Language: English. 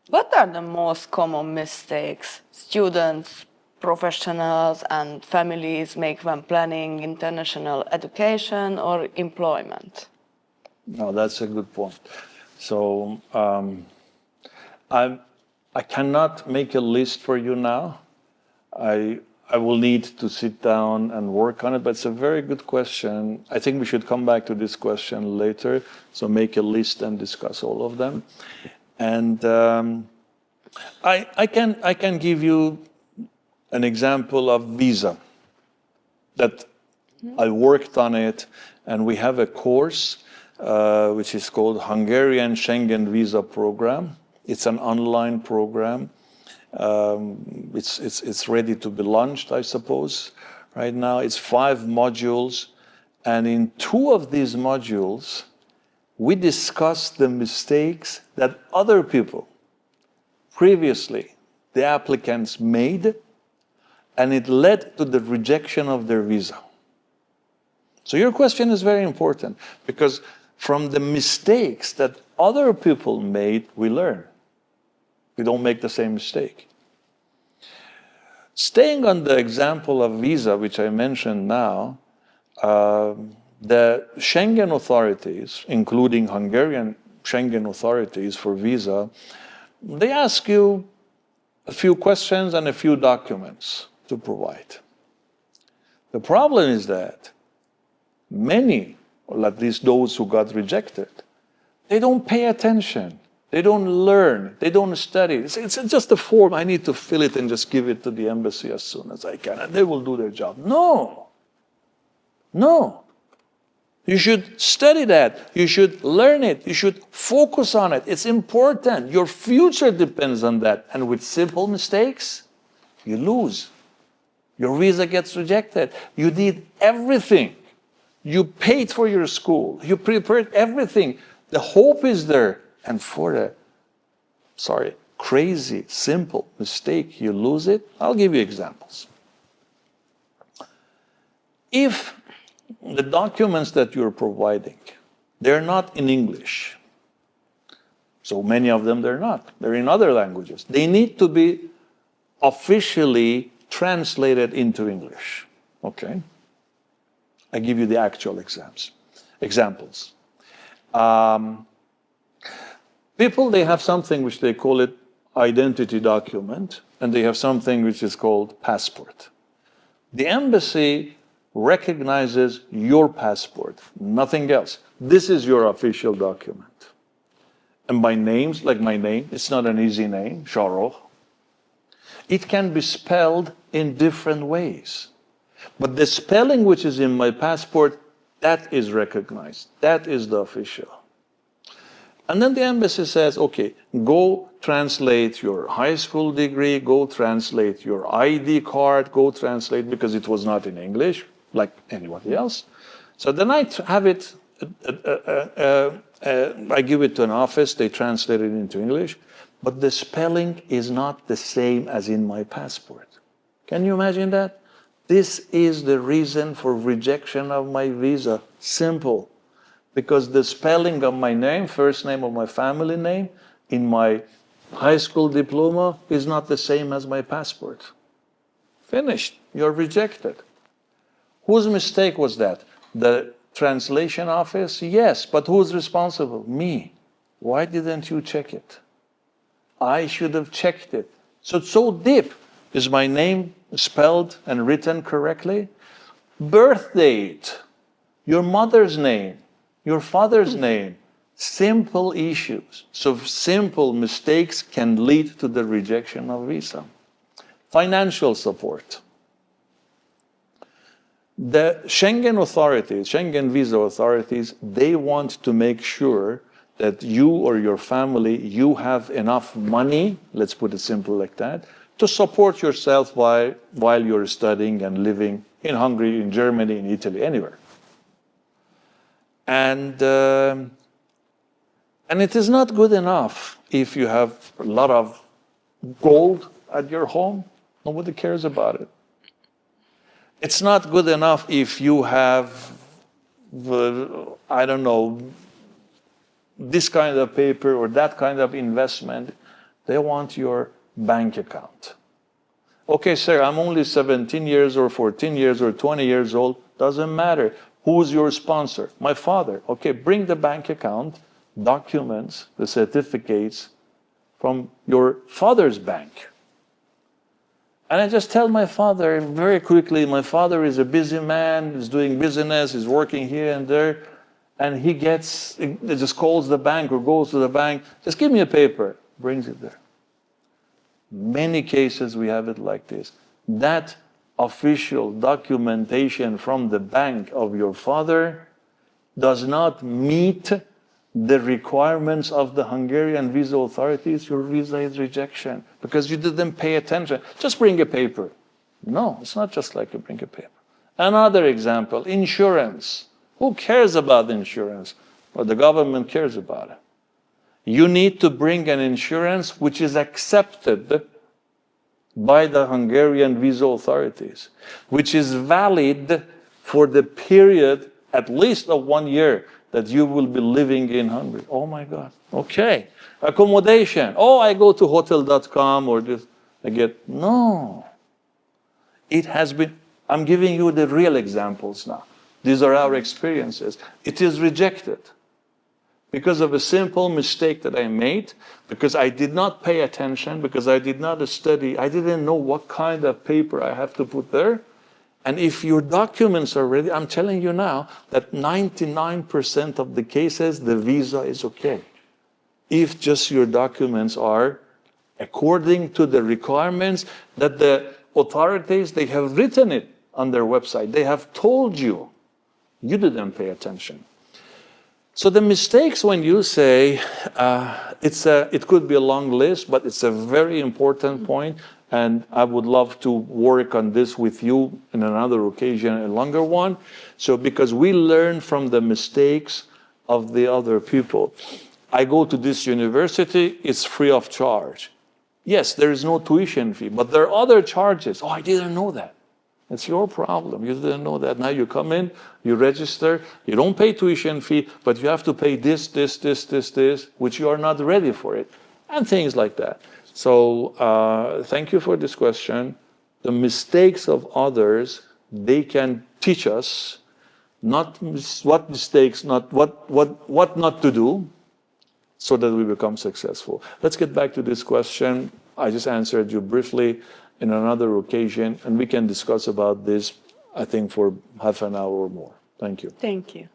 What are the most common mistakes students, professionals, and families make when planning international education or employment? No, that's a good point. So I cannot make a list for you now. I will need to sit down and work on it, but it's a very good question. I think we should come back to this question later. So make a list and discuss all of them. And I can give you an example of visa that I worked on it, and we have a course which is called Hungarian Schengen Visa Program. It's an online program. It's ready to be launched, I suppose. Right now, it's 5 modules, and in 2 of these modules, we discuss the mistakes that other people previously, the applicants, made, and it led to the rejection of their visa. So your question is very important, because from the mistakes that other people made, we learn. We don't make the same mistake. Staying on the example of visa, which I mentioned now, the Schengen authorities, including Hungarian Schengen authorities for visa, they ask you a few questions and a few documents to provide. The problem is that many, or at least those who got rejected, they don't pay attention. They don't learn. They don't study. It's just a form. I need to fill it and just give it to the embassy as soon as I can, and they will do their job. No. No. You should study that. You should learn it. You should focus on it. It's important. Your future depends on that. And with simple mistakes, you lose. Your visa gets rejected. You did everything. You paid for your school. You prepared everything. The hope is there. And for a, crazy, simple mistake, you lose it. I'll give you examples. If the documents that you're providing, they're not in English, so many of them they're not. They're in other languages. They need to be officially translated into English. Okay? I give you the actual examples. People, they have something which they call it identity document, and they have something which is called passport. The embassy recognizes your passport, nothing else. This is your official document. And by names, like my name, it's not an easy name, Shahrokh. It can be spelled in different ways. But the spelling which is in my passport, that is recognized. That is the official. And then the embassy says, okay, go translate your high school degree, go translate your ID card, go translate, because it was not in English, like anybody else. So then I have it, I give it to an office, they translate it into English, but the spelling is not the same as in my passport. Can you imagine that? This is the reason for rejection of my visa. Simple. Because the spelling of my name, first name of my family name, in my high school diploma is not the same as my passport. Finished. You're rejected. Whose mistake was that? The translation office? Yes, but who's responsible? Me. Why didn't you check it? I should have checked it. So deep. Is my name spelled and written correctly? Birth date, your mother's name, your father's name, simple issues. So simple mistakes can lead to the rejection of visa. Financial support. The Schengen authorities, Schengen visa authorities, they want to make sure that you or your family, you have enough money, let's put it simple like that, to support yourself while you're studying and living in Hungary, in Germany, in Italy, anywhere. And it is not good enough if you have a lot of gold at your home. Nobody cares about it. It's not good enough if you have, I don't know, this kind of paper or that kind of investment. They want your bank account. Okay, sir, I'm only 17 years or 14 years or 20 years old. Doesn't matter. Who's your sponsor? My father. Okay, bring the bank account, documents, the certificates from your father's bank. And I just tell my father very quickly, my father is a busy man, he's doing business, he's working here and there, and he just calls the bank or goes to the bank, just give me a paper, brings it there. Many cases we have it like this. That official documentation from the bank of your father does not meet the requirements of the Hungarian visa authorities, your visa is rejection because you didn't pay attention. Just bring a paper. No, it's not just like you bring a paper. Another example, insurance. Who cares about insurance? Well, the government cares about it. You need to bring an insurance which is accepted by the Hungarian visa authorities, which is valid for the period at least of 1 year that you will be living in Hungary. Oh my God. Okay. Accommodation. Oh, I go to hotel.com or this. I get, no. It has been, I'm giving you the real examples now. These are our experiences. It is rejected because of a simple mistake that I made, because I did not pay attention, because I did not study. I didn't know what kind of paper I have to put there. And if your documents are ready, I'm telling you now that 99% of the cases, the visa is okay. If just your documents are according to the requirements that the authorities, they have written it on their website. They have told you. You didn't pay attention. So the mistakes when you say, it could be a long list, but it's a very important point. And I would love to work on this with you in another occasion, a longer one. So because we learn from the mistakes of the other people. I go to this university, it's free of charge. Yes, there is no tuition fee, but there are other charges. Oh, I didn't know that. It's your problem. You didn't know that. Now you come in, you register, you don't pay tuition fee, but you have to pay this, which you are not ready for it, and things like that. So thank you for this question. The mistakes of others, they can teach us not what mistakes, not what not to do, so that we become successful. Let's get back to this question. I just answered you briefly in another occasion, and we can discuss about this, I think, for half an hour or more. Thank you. Thank you.